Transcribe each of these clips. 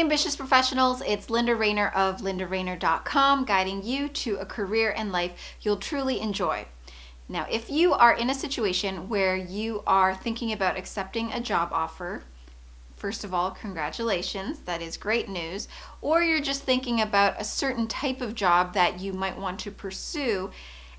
Hey ambitious professionals, it's Linda Rayner of lindarainer.com, guiding you to a career and life you'll truly enjoy. Now, if you are in a situation where you are thinking about accepting a job offer, first of all, congratulations, that is great news. Or you're just thinking about a certain type of job that you might want to pursue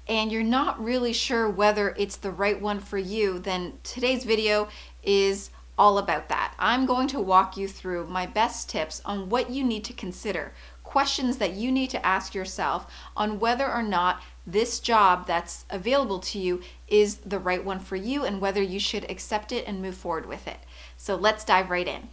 and you're not really sure whether it's the right one for you, then today's video is all about that. I'm going to walk you through my best tips on what you need to consider, questions that you need to ask yourself on whether or not this job that's available to you is the right one for you and whether you should accept it and move forward with it. So let's dive right in.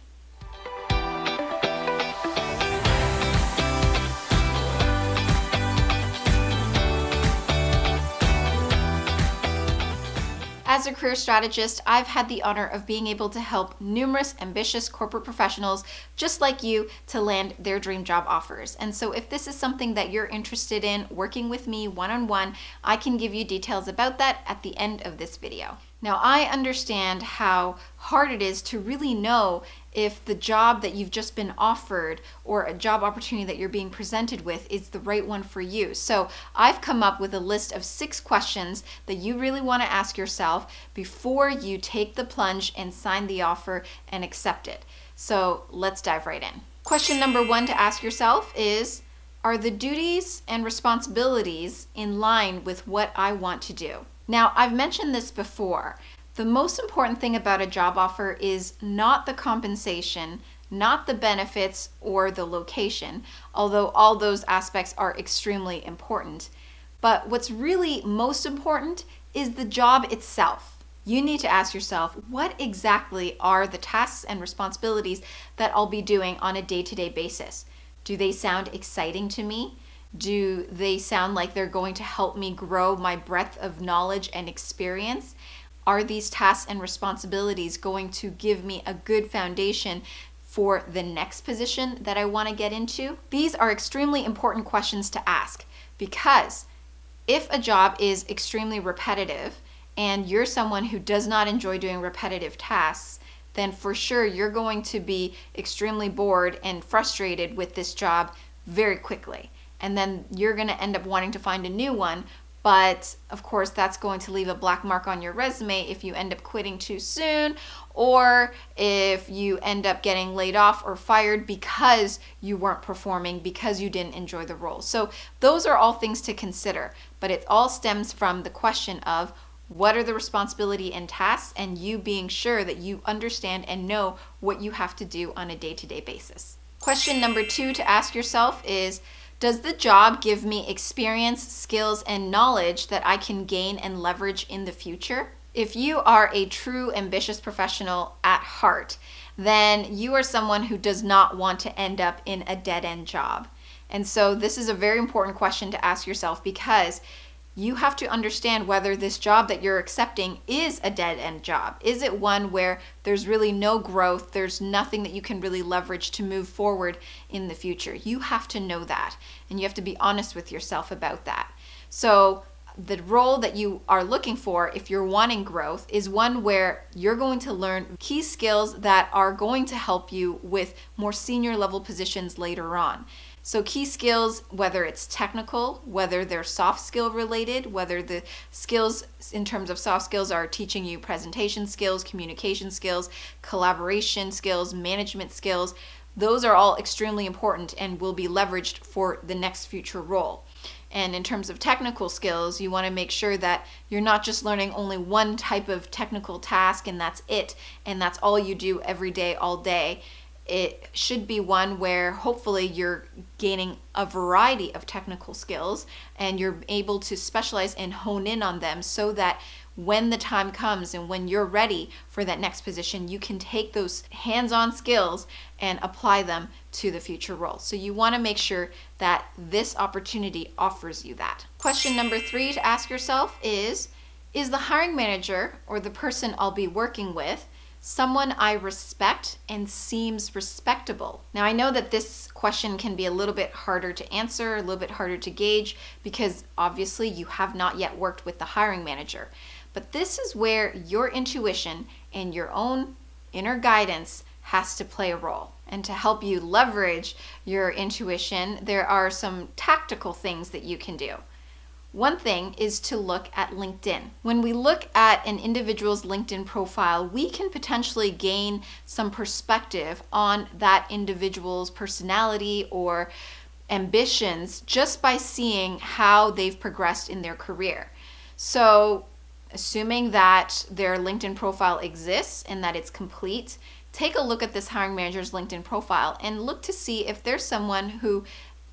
As a career strategist, I've had the honor of being able to help numerous ambitious corporate professionals just like you to land their dream job offers. And so if this is something that you're interested in working with me one-on-one, I can give you details about that at the end of this video. Now, I understand how hard it is to really know if the job that you've just been offered or a job opportunity that you're being presented with is the right one for you. So I've come up with a list of 6 questions that you really want to ask yourself before you take the plunge and sign the offer and accept it. So let's dive right in. Question number 1 to ask yourself is, are the duties and responsibilities in line with what I want to do? Now, I've mentioned this before. The most important thing about a job offer is not the compensation, not the benefits or the location, although all those aspects are extremely important. But what's really most important is the job itself. You need to ask yourself, what exactly are the tasks and responsibilities that I'll be doing on a day-to-day basis? Do they sound exciting to me? Do they sound like they're going to help me grow my breadth of knowledge and experience? Are these tasks and responsibilities going to give me a good foundation for the next position that I want to get into? These are extremely important questions to ask because if a job is extremely repetitive and you're someone who does not enjoy doing repetitive tasks, then for sure you're going to be extremely bored and frustrated with this job very quickly. And then you're going to end up wanting to find a new one. But of course, that's going to leave a black mark on your resume if you end up quitting too soon, or if you end up getting laid off or fired because you weren't performing, because you didn't enjoy the role. So those are all things to consider, but it all stems from the question of what are the responsibility and tasks, and you being sure that you understand and know what you have to do on a day-to-day basis. Question number 2 to ask yourself is, does the job give me experience, skills, and knowledge that I can gain and leverage in the future? If you are a true ambitious professional at heart, then you are someone who does not want to end up in a dead-end job. And so this is a very important question to ask yourself because you have to understand whether this job that you're accepting is a dead-end job. Is it one where there's really no growth, there's nothing that you can really leverage to move forward in the future? You have to know that, and you have to be honest with yourself about that. So the role that you are looking for, if you're wanting growth, is one where you're going to learn key skills that are going to help you with more senior level positions later on. So key skills, whether it's technical, whether they're soft skill related, whether the skills in terms of soft skills are teaching you presentation skills, communication skills, collaboration skills, management skills, those are all extremely important and will be leveraged for the next future role. And in terms of technical skills, you want to make sure that you're not just learning only one type of technical task and that's it, and that's all you do every day, all day. It should be one where hopefully you're gaining a variety of technical skills and you're able to specialize and hone in on them so that when the time comes and when you're ready for that next position, you can take those hands-on skills and apply them to the future role. So you want to make sure that this opportunity offers you that. Question number 3 to ask yourself is the hiring manager or the person I'll be working with someone I respect and seems respectable? Now, I know that this question can be a little bit harder to answer, a little bit harder to gauge, because obviously you have not yet worked with the hiring manager. But this is where your intuition and your own inner guidance has to play a role. and to help you leverage your intuition, there are some tactical things that you can do. One thing is to look at LinkedIn. When we look at an individual's LinkedIn profile, we can potentially gain some perspective on that individual's personality or ambitions just by seeing how they've progressed in their career. So, assuming that their LinkedIn profile exists and that it's complete, take a look at this hiring manager's LinkedIn profile and look to see if there's someone who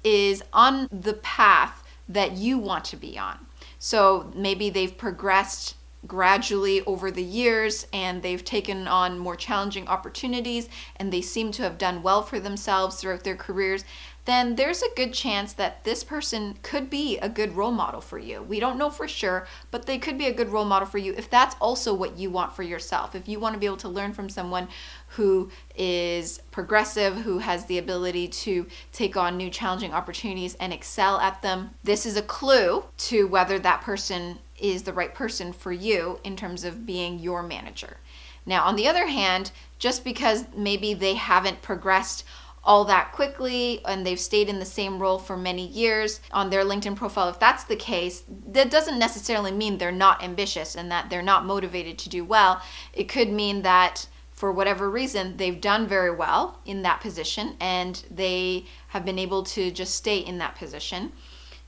is on the path that you want to be on. So maybe they've progressed gradually over the years and they've taken on more challenging opportunities and they seem to have done well for themselves throughout their careers. Then there's a good chance that this person could be a good role model for you. We don't know for sure, but they could be a good role model for you if that's also what you want for yourself. If you want to be able to learn from someone who is progressive, who has the ability to take on new challenging opportunities and excel at them, this is a clue to whether that person is the right person for you in terms of being your manager. Now, on the other hand, just because maybe they haven't progressed all that quickly and they've stayed in the same role for many years on their LinkedIn profile, if that's the case, that doesn't necessarily mean they're not ambitious and that they're not motivated to do well. It could mean that for whatever reason, they've done very well in that position and they have been able to just stay in that position.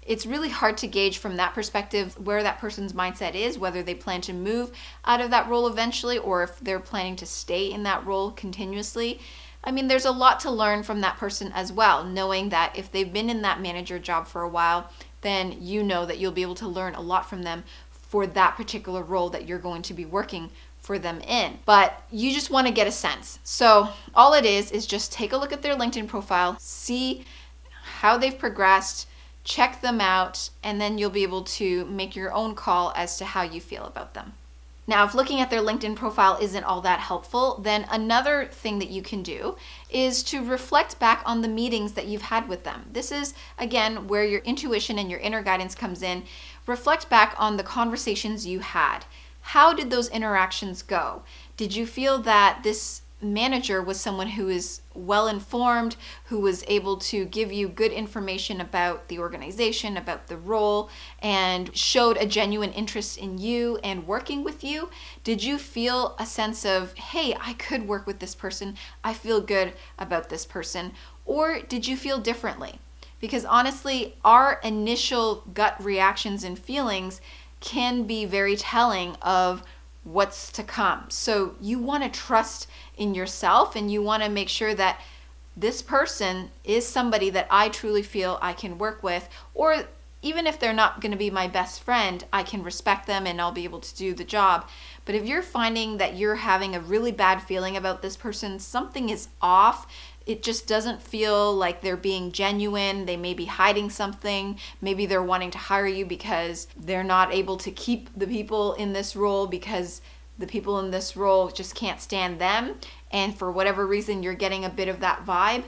It's really hard to gauge from that perspective where that person's mindset is, whether they plan to move out of that role eventually or if they're planning to stay in that role continuously. I mean, there's a lot to learn from that person as well, knowing that if they've been in that manager job for a while, then you know that you'll be able to learn a lot from them for that particular role that you're going to be working for them in. But you just want to get a sense. So all it is just take a look at their LinkedIn profile, see how they've progressed, check them out, and then you'll be able to make your own call as to how you feel about them. Now, if looking at their LinkedIn profile isn't all that helpful, then another thing that you can do is to reflect back on the meetings that you've had with them. This is, again, where your intuition and your inner guidance comes in. Reflect back on the conversations you had. How did those interactions go? Did you feel that this manager was someone who is well informed, who was able to give you good information about the organization, about the role, and showed a genuine interest in you and working with you? Did you feel a sense of, hey, I could work with this person, I feel good about this person? Or did you feel differently? Because honestly, our initial gut reactions and feelings can be very telling of what's to come. So you want to trust in yourself and you want to make sure that this person is somebody that I truly feel I can work with, or even if they're not going to be my best friend, I can respect them and I'll be able to do the job. But if you're finding that you're having a really bad feeling about this person, something is off, it just doesn't feel like they're being genuine, they may be hiding something, maybe they're wanting to hire you because they're not able to keep the people in this role because the people in this role just can't stand them, and for whatever reason you're getting a bit of that vibe,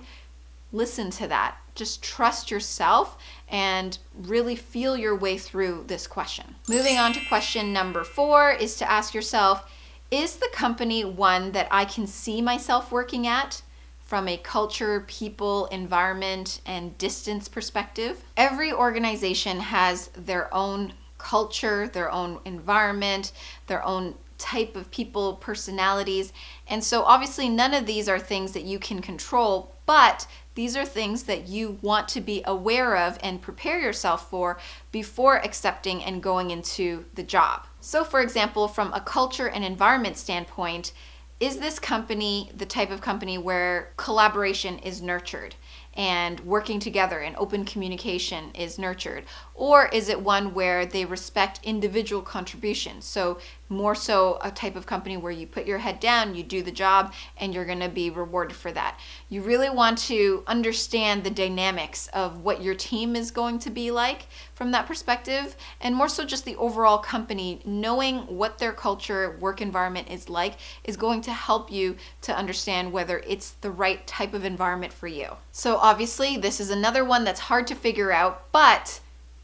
listen to that. Just trust yourself and really feel your way through this question. Moving on to question number 4 is to ask yourself, is the company one that I can see myself working at? From a culture, people, environment, and distance perspective. Every organization has their own culture, their own environment, their own type of people, personalities. And so obviously none of these are things that you can control, but these are things that you want to be aware of and prepare yourself for before accepting and going into the job. So for example, from a culture and environment standpoint, is this company the type of company where collaboration is nurtured and working together and open communication is nurtured? Or is it one where they respect individual contributions? So more so a type of company where you put your head down, you do the job, and you're going to be rewarded for that. You really want to understand the dynamics of what your team is going to be like from that perspective, and more so just the overall company. Knowing what their culture, work environment is like is going to help you to understand whether it's the right type of environment for you. So obviously this is another one that's hard to figure out, but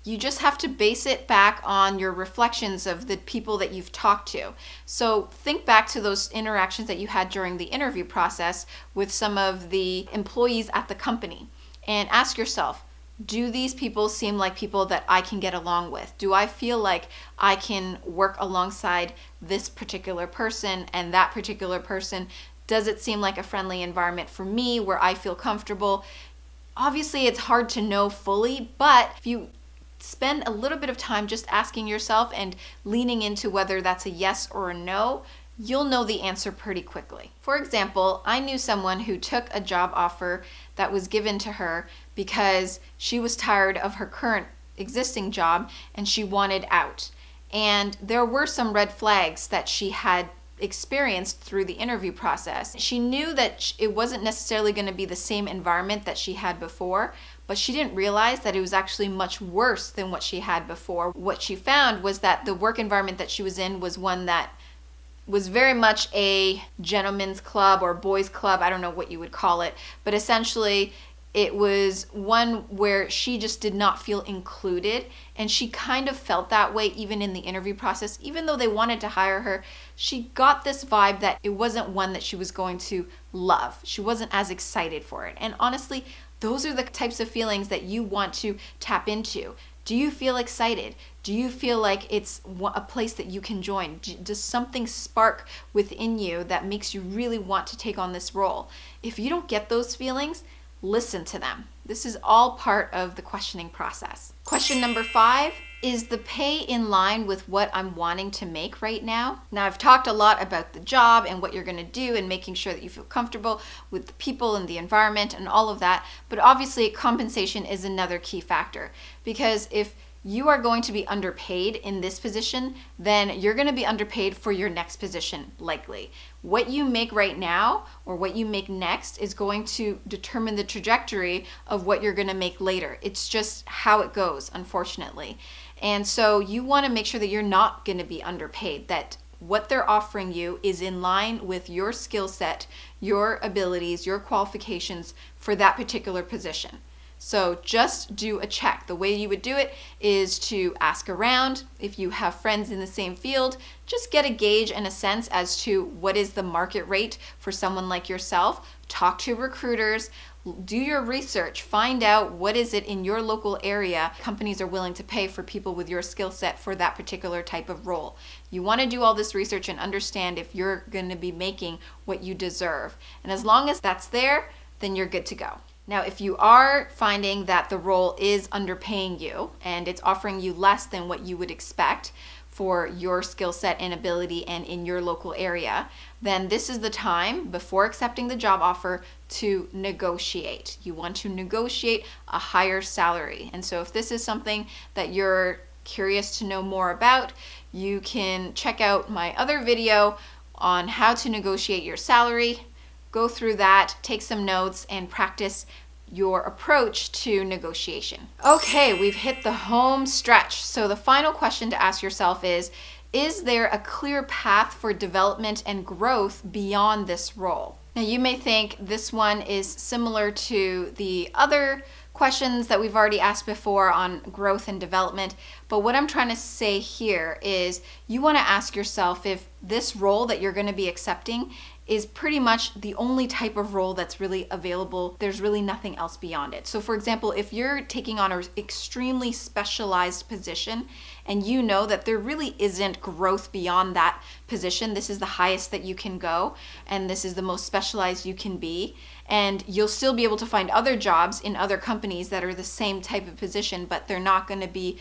You just have to base it back on your reflections of the people that you've talked to. So think back to those interactions that you had during the interview process with some of the employees at the company and ask yourself, do these people seem like people that I can get along with? Do I feel like I can work alongside this particular person and that particular person? Does it seem like a friendly environment for me where I feel comfortable? Obviously, it's hard to know fully, but if you spend a little bit of time just asking yourself and leaning into whether that's a yes or a no, you'll know the answer pretty quickly. For example, I knew someone who took a job offer that was given to her because she was tired of her current existing job and she wanted out. And there were some red flags that she had experienced through the interview process. She knew that it wasn't necessarily going to be the same environment that she had before, but she didn't realize that it was actually much worse than what she had before. What she found was that the work environment that she was in was one that was very much a gentleman's club or boys club, I don't know what you would call it, but essentially it was one where she just did not feel included, and she kind of felt that way even in the interview process. Even though they wanted to hire her, she got this vibe that it wasn't one that she was going to love. She wasn't as excited for it. And honestly, those are the types of feelings that you want to tap into. Do you feel excited? Do you feel like it's a place that you can join? Does something spark within you that makes you really want to take on this role? If you don't get those feelings, listen to them. This is all part of the questioning process. Question number 5, is the pay in line with what I'm wanting to make right now? Now, I've talked a lot about the job and what you're going to do and making sure that you feel comfortable with the people and the environment and all of that, but obviously compensation is another key factor, because if you are going to be underpaid in this position, then you're going to be underpaid for your next position, likely. What you make right now or what you make next is going to determine the trajectory of what you're going to make later. It's just how it goes, unfortunately. And so you want to make sure that you're not going to be underpaid, that what they're offering you is in line with your skill set, your abilities, your qualifications for that particular position. So just do a check. The way you would do it is to ask around. If you have friends in the same field, just get a gauge and a sense as to what is the market rate for someone like yourself. Talk to recruiters, do your research, find out what is it in your local area companies are willing to pay for people with your skill set for that particular type of role. You want to do all this research and understand if you're going to be making what you deserve. And as long as that's there, then you're good to go. Now, if you are finding that the role is underpaying you and it's offering you less than what you would expect for your skill set and ability and in your local area, then this is the time before accepting the job offer to negotiate. You want to negotiate a higher salary. And so if this is something that you're curious to know more about, you can check out my other video on how to negotiate your salary. Go through that, take some notes, and practice your approach to negotiation. Okay, we've hit the home stretch. So the final question to ask yourself is there a clear path for development and growth beyond this role? Now, you may think this one is similar to the other questions that we've already asked before on growth and development, but what I'm trying to say here is you want to ask yourself if this role that you're going to be accepting is pretty much the only type of role that's really available. There's really nothing else beyond it. So for example, if you're taking on an extremely specialized position and you know that there really isn't growth beyond that position, this is the highest that you can go and this is the most specialized you can be, and you'll still be able to find other jobs in other companies that are the same type of position, but they're not going to be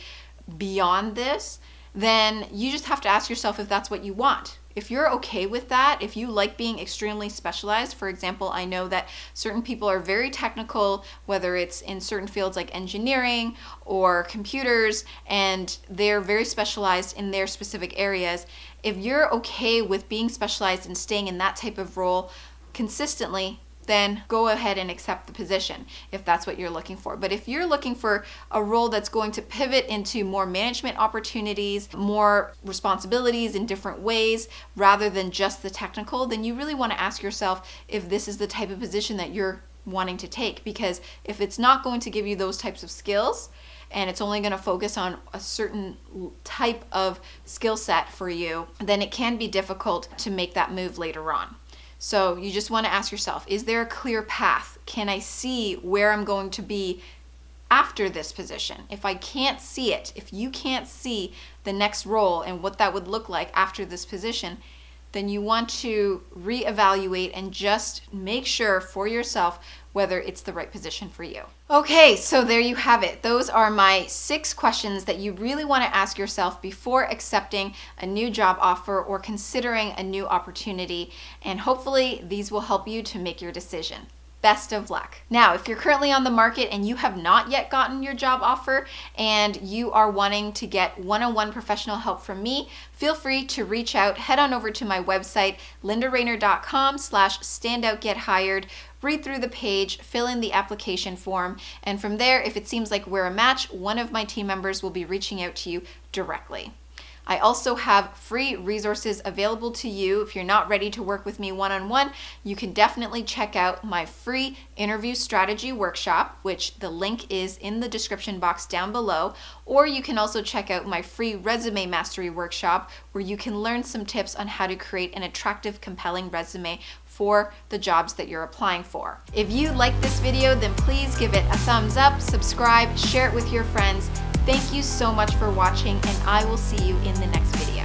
beyond this, then you just have to ask yourself if that's what you want. If you're okay with that, if you like being extremely specialized, for example, I know that certain people are very technical, whether it's in certain fields like engineering or computers, and they're very specialized in their specific areas. If you're okay with being specialized and staying in that type of role consistently, then go ahead and accept the position if that's what you're looking for. But if you're looking for a role that's going to pivot into more management opportunities, more responsibilities in different ways, rather than just the technical, then you really want to ask yourself if this is the type of position that you're wanting to take. Because if it's not going to give you those types of skills, and it's only going to focus on a certain type of skill set for you, then it can be difficult to make that move later on. So you just want to ask yourself, is there a clear path? Can I see where I'm going to be after this position? If I can't see it, if you can't see the next role and what that would look like after this position, then you want to reevaluate and just make sure for yourself whether it's the right position for you. Okay, so there you have it. Those are my 6 questions that you really want to ask yourself before accepting a new job offer or considering a new opportunity. And hopefully these will help you to make your decision. Best of luck. Now, if you're currently on the market and you have not yet gotten your job offer and you are wanting to get one-on-one professional help from me, feel free to reach out. Head on over to my website, lindarainer.com/standoutgethired. Read through the page, fill in the application form, and from there, if it seems like we're a match, one of my team members will be reaching out to you directly. I also have free resources available to you. If you're not ready to work with me one-on-one, you can definitely check out my free interview strategy workshop, which the link is in the description box down below, or you can also check out my free resume mastery workshop, where you can learn some tips on how to create an attractive, compelling resume for the jobs that you're applying for. If you like this video, then please give it a thumbs up, subscribe, share it with your friends. Thank you so much for watching, and I will see you in the next video.